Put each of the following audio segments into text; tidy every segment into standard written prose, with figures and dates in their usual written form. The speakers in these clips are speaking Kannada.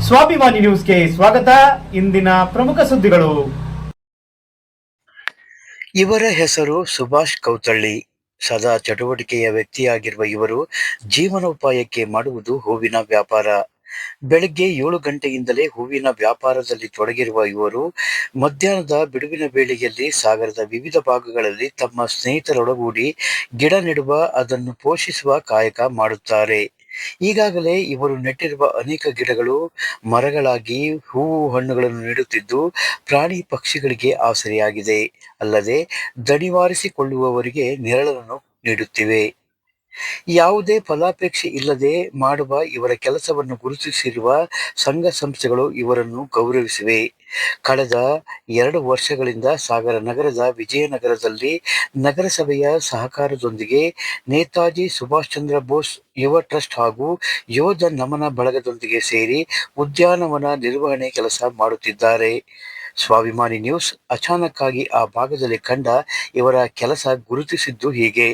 ಸ್ವಾಭಿಮಾನಿ ನ್ಯೂಸ್ಗೆ ಸ್ವಾಗತ. ಇಂದಿನ ಪ್ರಮುಖ ಸುದ್ದಿಗಳು. ಇವರ ಹೆಸರು ಸುಭಾಷ್ ಕೌತಳ್ಳಿ. ಸದಾ ಚಟುವಟಿಕೆಯ ವ್ಯಕ್ತಿಯಾಗಿರುವ ಇವರು ಜೀವನೋಪಾಯಕ್ಕೆ ಮಾಡುವುದು ಹೂವಿನ ವ್ಯಾಪಾರ. ಬೆಳಗ್ಗೆ 7 ಗಂಟೆಯಿಂದಲೇ ಹೂವಿನ ವ್ಯಾಪಾರದಲ್ಲಿ ತೊಡಗಿರುವ ಇವರು ಮಧ್ಯಾಹ್ನದ ಬಿಡುವಿನ ವೇಳೆಯಲ್ಲಿ ಸಾಗರದ ವಿವಿಧ ಭಾಗಗಳಲ್ಲಿ ತಮ್ಮ ಸ್ನೇಹಿತರೊಡಗೂಡಿ ಗಿಡ ನೆಡುವ, ಅದನ್ನು ಪೋಷಿಸುವ ಕಾಯಕ ಮಾಡುತ್ತಾರೆ. ಈಗಾಗಲೇ ಇವರು ನೆಟ್ಟಿರುವ ಅನೇಕ ಗಿಡಗಳು ಮರಗಳಾಗಿ ಹೂವು ಹಣ್ಣುಗಳನ್ನು ನೀಡುತ್ತಿದ್ದು ಪ್ರಾಣಿ ಪಕ್ಷಿಗಳಿಗೆ ಆಸರೆಯಾಗಿದೆ. ಅಲ್ಲದೆ ದಣಿವಾರಿಸಿಕೊಳ್ಳುವವರಿಗೆ ನೆರಳನ್ನು ನೀಡುತ್ತಿವೆ. ಯಾವುದೇ ಫಲಾಪೇಕ್ಷೆ ಇಲ್ಲದೆ ಮಾಡುವ ಇವರ ಕೆಲಸವನ್ನು ಗುರುತಿಸಿರುವ ಸಂಘ ಸಂಸ್ಥೆಗಳು ಇವರನ್ನು ಗೌರವಿಸಿವೆ. ಕಳೆದ 2 ವರ್ಷಗಳಿಂದ ಸಾಗರ ನಗರದ ವಿಜಯನಗರದಲ್ಲಿ ನಗರಸಭೆಯ ಸಹಕಾರದೊಂದಿಗೆ ನೇತಾಜಿ ಸುಭಾಷ್ ಚಂದ್ರ ಬೋಸ್ ಯುವ ಟ್ರಸ್ಟ್ ಹಾಗೂ ಯೋಧ ನಮನ ಬಳಗದೊಂದಿಗೆ ಸೇರಿ ಉದ್ಯಾನವನ ನಿರ್ವಹಣೆ ಕೆಲಸ ಮಾಡುತ್ತಿದ್ದಾರೆ. ಸ್ವಾಭಿಮಾನಿ ನ್ಯೂಸ್ ಅಚಾನಕ್ ಆಗಿ ಆ ಭಾಗದಲ್ಲಿ ಕಂಡ ಇವರ ಕೆಲಸ ಗುರುತಿಸಿದ್ದು ಹೀಗೆ.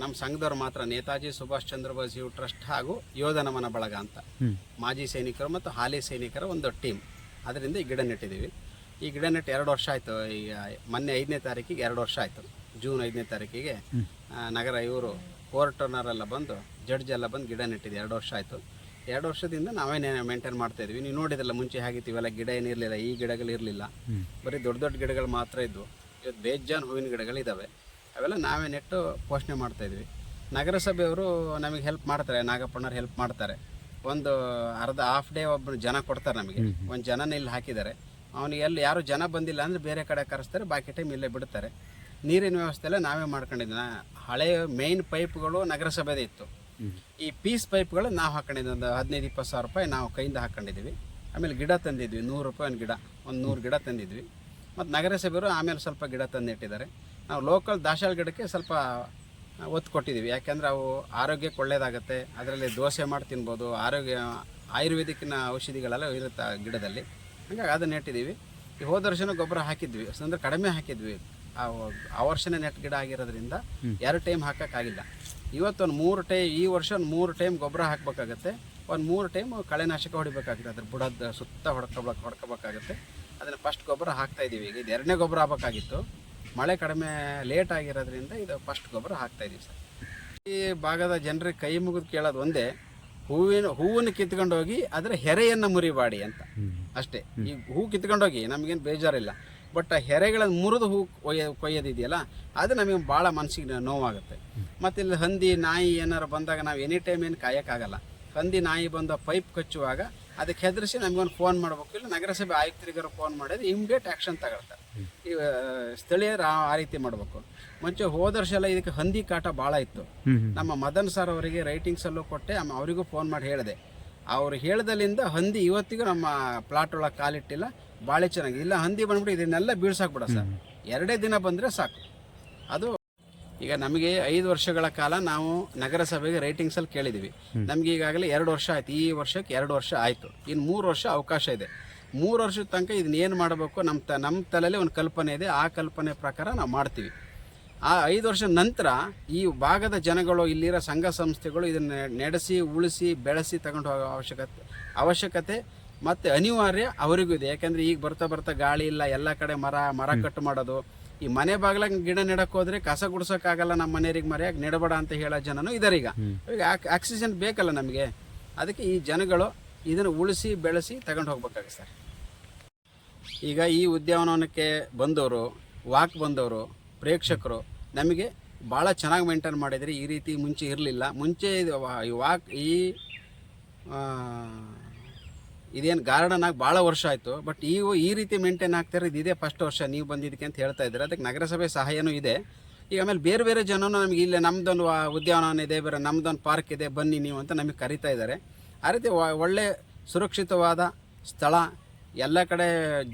ನಮ್ಮ ಸಂಘದವ್ರು ಮಾತ್ರ ನೇತಾಜಿ ಸುಭಾಷ್ ಚಂದ್ರ ಬೋಸ್ ಯುವ ಟ್ರಸ್ಟ್ ಹಾಗೂ ಯೋಧ ನಮನ ಬಳಗ ಅಂತ ಮಾಜಿ ಸೈನಿಕರು ಮತ್ತು ಹಾಲಿ ಸೈನಿಕರ ಒಂದು ಟೀಮ್. ಅದರಿಂದ ಈ ಗಿಡ ನೆಟ್ಟಿದ್ದೀವಿ. ಈ ಗಿಡ ನೆಟ್ಟು 2 ವರ್ಷ ಆಯಿತು. ಈಗ ಮೊನ್ನೆ 5ನೇ ತಾರೀಕಿಗೆ 2 ವರ್ಷ ಆಯಿತು. ಜೂನ್ 5ನೇ ತಾರೀಕಿಗೆ ನಗರ ಇವರು ಕೋರ್ಟನರೆಲ್ಲ ಬಂದು ಜಡ್ಜ್ ಎಲ್ಲ ಬಂದು ಗಿಡ ನೆಟ್ಟಿದೆ. 2 ವರ್ಷ ಆಯಿತು. 2 ವರ್ಷದಿಂದ ನಾವೇ ಮೇಂಟೈನ್ ಮಾಡ್ತಾಯಿದ್ವಿ. ನೀವು ನೋಡಿದ್ರಲ್ಲ, ಮುಂಚೆ ಹೇಗಿತ್ತು, ಇವೆಲ್ಲ ಗಿಡ ಏನಿರಲಿಲ್ಲ, ಈ ಗಿಡಗಳು ಇರಲಿಲ್ಲ, ಬರೀ ದೊಡ್ಡ ದೊಡ್ಡ ಗಿಡಗಳು ಮಾತ್ರ ಇದ್ವು. ಇವತ್ತು ಬೇಜಾನ್ ಹೂವಿನ ಗಿಡಗಳಿದ್ದಾವೆ. ಅವೆಲ್ಲ ನಾವೇ ನೆಟ್ಟು ಪೋಷಣೆ ಮಾಡ್ತಾಯಿದ್ವಿ. ನಗರಸಭೆಯವರು ನಮಗೆ ಹೆಲ್ಪ್ ಮಾಡ್ತಾರೆ, ನಾಗಪ್ಪಣ್ಣವ್ರು ಹೆಲ್ಪ್ ಮಾಡ್ತಾರೆ. ಒಂದು ಹಾಫ್ ಡೇ ಒಬ್ಬರು ಜನ ಕೊಡ್ತಾರೆ ನಮಗೆ. ಒಂದು ಜನನ ಇಲ್ಲಿ ಹಾಕಿದ್ದಾರೆ. ಅವನಿಗೆ ಎಲ್ಲಿ ಯಾರು ಜನ ಬಂದಿಲ್ಲ ಅಂದರೆ ಬೇರೆ ಕಡೆ ಕರೆಸ್ತಾರೆ, ಬಾಕಿ ಟೈಮ್ ಇಲ್ಲೇ ಬಿಡ್ತಾರೆ. ನೀರಿನ ವ್ಯವಸ್ಥೆ ಎಲ್ಲ ನಾವೇ ಮಾಡ್ಕೊಂಡಿದ್ವಿ. ಹಳೆಯ ಮೇಯ್ನ್ ಪೈಪ್ಗಳು ನಗರಸಭೆದೇ ಇತ್ತು. ಈ ಪೀಸ್ ಪೈಪ್ಗಳು ನಾವು ಹಾಕೊಂಡಿದ್ವಿ. ಒಂದು 15-20 ಸಾವಿರ ರೂಪಾಯಿ ನಾವು ಕೈಯಿಂದ ಹಾಕ್ಕೊಂಡಿದ್ವಿ. ಆಮೇಲೆ ಗಿಡ ತಂದಿದ್ವಿ, 100 ರೂಪಾಯಿ ಒಂದು ಗಿಡ, ಒಂದು 100 ಗಿಡ ತಂದಿದ್ವಿ. ಮತ್ತು ನಗರಸಭೆಯವರು ಆಮೇಲೆ ಸ್ವಲ್ಪ ಗಿಡ ತಂದಿಟ್ಟಿದ್ದಾರೆ. ನಾವು ಲೋಕಲ್ ದಾಸಾಳ ಗಿಡಕ್ಕೆ ಸ್ವಲ್ಪ ಒತ್ತು ಕೊಟ್ಟಿದ್ದೀವಿ. ಯಾಕೆಂದರೆ ಅವು ಆರೋಗ್ಯಕ್ಕೆ ಒಳ್ಳೆಯದಾಗುತ್ತೆ. ಅದರಲ್ಲಿ ದೋಸೆ ಮಾಡಿ ತಿನ್ಬೋದು. ಆಯುರ್ವೇದಿಕ್ಕಿನ ಔಷಧಿಗಳೆಲ್ಲ ಇರುತ್ತೆ ಆ ಗಿಡದಲ್ಲಿ. ಹಾಗಾಗಿ ಅದನ್ನು ನೆಟ್ಟಿದ್ದೀವಿ. ಈ ಹೋದ ವರ್ಷನೂ ಗೊಬ್ಬರ ಹಾಕಿದ್ವಿ, ಅಂದರೆ ಕಡಿಮೆ ಹಾಕಿದ್ವಿ. ಆ ವರ್ಷನೇ ನೆಟ್ ಗಿಡ ಆಗಿರೋದ್ರಿಂದ 2 ಟೈಮ್ ಹಾಕೋಕ್ಕಾಗಿಲ್ಲ. ಇವತ್ತೊಂದು 3 ಟೈಮ್, ಈ ವರ್ಷ ಒಂದು 3 ಟೈಮ್ ಗೊಬ್ಬರ ಹಾಕಬೇಕಾಗತ್ತೆ. ಒಂದು 3 ಟೈಮ್ ಕಳೆನಾಶಕ ಹೊಡಿಬೇಕಾಗುತ್ತೆ. ಅದ್ರ ಬುಡದ ಸುತ್ತ ಹೊಡ್ಕೋಬೇಕಾಗುತ್ತೆ. ಅದನ್ನು ಫಸ್ಟ್ ಗೊಬ್ಬರ ಹಾಕ್ತಾಯಿದ್ದೀವಿ. ಈಗ ಇದು 2ನೇ ಗೊಬ್ಬರ ಆಗಬೇಕಾಗಿತ್ತು. ಮಳೆ ಕಡಿಮೆ ಲೇಟ್ ಆಗಿರೋದ್ರಿಂದ ಇದು ಫಸ್ಟ್ ಗೊಬ್ಬರ ಹಾಕ್ತಾಯಿದ್ದೀವಿ ಸರ್. ಈ ಭಾಗದ ಜನರಿಗೆ ಕೈ ಮುಗಿದು ಕೇಳೋದು ಒಂದೇ, ಹೂವನ್ನು ಕಿತ್ಕೊಂಡೋಗಿ ಅದರ ಹೆರೆಯನ್ನು ಮುರಿಬಾಡಿ ಅಂತ ಅಷ್ಟೇ. ಈ ಹೂ ಕಿತ್ಕೊಂಡೋಗಿ ನಮಗೇನು ಬೇಜಾರಿಲ್ಲ, ಬಟ್ ಹೆರೆಗಳನ್ನು ಮುರಿದು ಹೂ ಕೊಯ್ಯೋದಿದೆಯಲ್ಲ, ಅದು ನಮಗೆ ಭಾಳ ಮನಸ್ಸಿಗೆ ನೋವಾಗುತ್ತೆ. ಮತ್ತು ಇಲ್ಲಿ ಹಂದಿ ನಾಯಿ ಏನಾರು ಬಂದಾಗ ನಾವು ಎನಿ ಟೈಮ್ ಏನು ಕಾಯೋಕ್ಕಾಗಲ್ಲ. ಹಂದಿ ನಾಯಿ ಬಂದು ಪೈಪ್ ಕಚ್ಚುವಾಗ ಅದಕ್ಕೆ ಹೆದರಿಸಿ ನಮಗೊಂದು ಫೋನ್ ಮಾಡಬೇಕು, ಇಲ್ಲ ನಗರಸಭೆ ಆಯುಕ್ತರಿಗಾರು ಫೋನ್ ಮಾಡಿದ್ರೆ ಇಮಿಡಿಯೇಟ್ ಆ್ಯಕ್ಷನ್ ತಗೊಳ್ತಾರೆ. ಈ ಸ್ಥಳೀಯರು ಆ ರೀತಿ ಮಾಡಬೇಕು. ಮುಂಚೆ ಹೋದ ವರ್ಷ ಎಲ್ಲ ಇದಕ್ಕೆ ಹಂದಿ ಕಾಟ ಭಾಳ ಇತ್ತು. ನಮ್ಮ ಮದನ್ ಸರ್ ಅವರಿಗೆ ರೈಟಿಂಗ್ಸಲ್ಲೂ ಕೊಟ್ಟೆ, ಅವರಿಗೂ ಫೋನ್ ಮಾಡಿ ಹೇಳಿದೆ. ಅವ್ರು ಹೇಳ್ದಲ್ಲಿಂದ ಹಂದಿ ಇವತ್ತಿಗೂ ನಮ್ಮ ಪ್ಲಾಟ್ ಒಳಗೆ ಕಾಲಿಟ್ಟಿಲ್ಲ. ಭಾಳ ಚೆನ್ನಾಗಿ ಇಲ್ಲ ಹಂದಿ ಬಂದ್ಬಿಟ್ಟು ಇದನ್ನೆಲ್ಲ ಬೀಳ್ಸಾಕ್ಬಿಡ ಸರ್, 2 ದಿನ ಬಂದರೆ ಸಾಕು. ಅದು ಈಗ ನಮಗೆ 5 ವರ್ಷಗಳ ಕಾಲ ನಾವು ನಗರಸಭೆಗೆ ರೈಟಿಂಗ್ಸಲ್ಲಿ ಕೇಳಿದ್ದೀವಿ. ನಮಗೆ ಈಗಾಗಲೇ 2 ವರ್ಷ ಆಯಿತು. ಈ ವರ್ಷಕ್ಕೆ 2 ವರ್ಷ ಆಯಿತು. ಇನ್ನು 3 ವರ್ಷ ಅವಕಾಶ ಇದೆ. 3 ವರ್ಷದ ತನಕ ಇದನ್ನ ಏನು ಮಾಡಬೇಕು ನಮ್ಮ ತಲೆಯಲ್ಲಿ ಒಂದು ಕಲ್ಪನೆ ಇದೆ. ಆ ಕಲ್ಪನೆ ಪ್ರಕಾರ ನಾವು ಮಾಡ್ತೀವಿ. ಆ 5 ವರ್ಷ ನಂತರ ಈ ಭಾಗದ ಜನಗಳು, ಇಲ್ಲಿರೋ ಸಂಘ ಸಂಸ್ಥೆಗಳು ಇದನ್ನು ನಡೆಸಿ ಉಳಿಸಿ ಬೆಳೆಸಿ ತಗೊಂಡು ಹೋಗೋ ಅವಶ್ಯಕತೆ ಮತ್ತು ಅನಿವಾರ್ಯ ಅವರಿಗೂ ಇದೆ. ಯಾಕೆಂದರೆ ಈಗ ಬರ್ತಾ ಗಾಳಿ ಇಲ್ಲ, ಎಲ್ಲ ಕಡೆ ಮರ ಕಟ್ಟು ಮಾಡೋದು. ಈ ಮನೆ ಬಾಗಿಲಾಗ ಗಿಡ ನೆಡಕ್ಕೆ ಹೋದ್ರೆ ಕಸ ಗುಡ್ಸೋಕ್ಕಾಗಲ್ಲ, ನಮ್ಮ ಮನೆಯವ್ರಿಗೆ ಮರ್ಯಾಗ ನೆಡಬೇಡ ಅಂತ ಹೇಳೋ ಜನನೂ ಇದ್ದಾರೆ. ಈಗ ಆಕ್ಸಿಜನ್ ಬೇಕಲ್ಲ ನಮಗೆ. ಅದಕ್ಕೆ ಈ ಜನಗಳು ಇದನ್ನು ಉಳಿಸಿ ಬೆಳೆಸಿ ತಗೊಂಡು ಹೋಗ್ಬೇಕಾಗುತ್ತೆ ಸರ್. ಈಗ ಈ ಉದ್ಯಾನವನಕ್ಕೆ ಬಂದವರು, ವಾಕ್ ಬಂದವರು, ಪ್ರೇಕ್ಷಕರು ನಮಗೆ ಭಾಳ ಚೆನ್ನಾಗಿ ಮೇಂಟೈನ್ ಮಾಡಿದರೆ. ಈ ರೀತಿ ಮುಂಚೆ ಇರಲಿಲ್ಲ. ಮುಂಚೆ ಇದೇನು ಗಾರ್ಡನ್ ಆಗಿ ಭಾಳ ವರ್ಷ ಆಯಿತು. ಬಟ್ ಈ ರೀತಿ ಮೇಂಟೈನ್ ಆಗ್ತಾರೆ. ಇದೇ ಫಸ್ಟ್ ವರ್ಷ ನೀವು ಬಂದಿದ್ದಕ್ಕೆ ಅಂತ ಹೇಳ್ತಾ ಇದ್ದಾರೆ. ಅದಕ್ಕೆ ನಗರಸಭೆ ಸಹಾಯನೂ ಇದೆ. ಈಗ ಆಮೇಲೆ ಬೇರೆ ಜನನು ನಮಗೆ ಇಲ್ಲೇ ನಮ್ಮದೊಂದು ಉದ್ಯಾನವನ ಇದೆ, ಬೇರೆ ನಮ್ಮದೊಂದು ಪಾರ್ಕ್ ಇದೆ, ಬನ್ನಿ ನೀವು ಅಂತ ನಮಗೆ ಕರೀತಾ ಇದ್ದಾರೆ. ಆ ರೀತಿ ಒಳ್ಳೆ ಸುರಕ್ಷಿತವಾದ ಸ್ಥಳ, ಎಲ್ಲ ಕಡೆ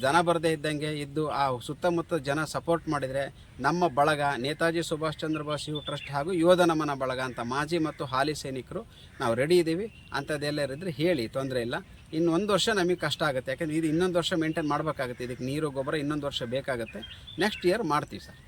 ಜನ ಬರದೇ ಇದ್ದಂಗೆ ಇದ್ದು ಆ ಸುತ್ತಮುತ್ತ ಜನ ಸಪೋರ್ಟ್ ಮಾಡಿದರೆ ನಮ್ಮ ಬಳಗ ನೇತಾಜಿ ಸುಭಾಷ್ ಚಂದ್ರ ಬೋಸ್ ಯುವ ಟ್ರಸ್ಟ್ ಹಾಗೂ ಯೋಧ ನಮನ ಬಳಗ ಅಂತ ಮಾಜಿ ಮತ್ತು ಹಾಲಿ ಸೈನಿಕರು ನಾವು ರೆಡಿ ಇದ್ದೀವಿ. ಅಂಥದ್ದೆಲ್ಲ ಇರಿದ್ರೆ ಹೇಳಿ, ತೊಂದರೆ ಇಲ್ಲ. ಇನ್ನು 1 ವರ್ಷ ನಮಗೆ ಕಷ್ಟ ಆಗುತ್ತೆ. ಯಾಕಂದರೆ ಇದು ಇನ್ನೊಂದು ವರ್ಷ ಮೇಂಟೈನ್ ಮಾಡಬೇಕಾಗುತ್ತೆ. ಇದಕ್ಕೆ ನೀರು ಗೊಬ್ಬರ ಇನ್ನೊಂದು ವರ್ಷ ಬೇಕಾಗುತ್ತೆ. ನೆಕ್ಸ್ಟ್ ಇಯರ್ ಮಾಡ್ತೀವಿ ಸರ್.